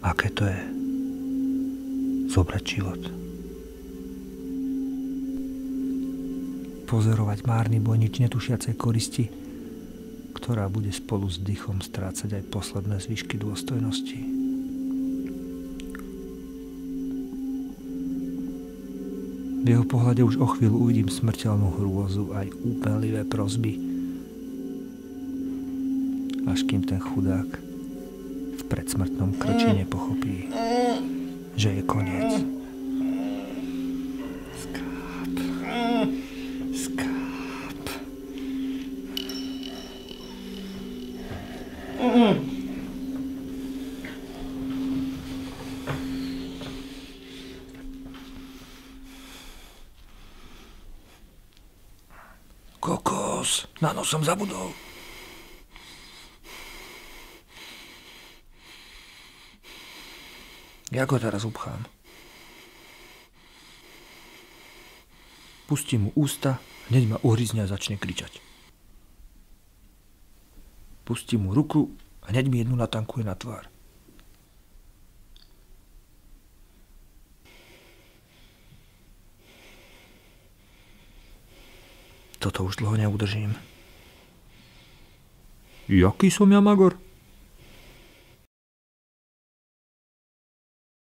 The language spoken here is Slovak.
Aké to je zobrať život. Pozorovať márny boj nič netušiacej koristi, ktorá bude spolu s dychom strácať aj posledné zvyšky dôstojnosti. V jeho pohľade už o chvíľu uvidím smrteľnú hrôzu aj úpenlivé prosby, až kým ten chudák v predsmrtnom krči nepochopí, že je koniec. Kokos, na nos som zabudol. Jak ho teraz upchám? Pustím mu ústa, hneď ma uhryzne a začne kričať. Pustím mu ruku a hneď mi jednu natankuje na tvár. Toto už dlho neudržím. Jaký som ja magor?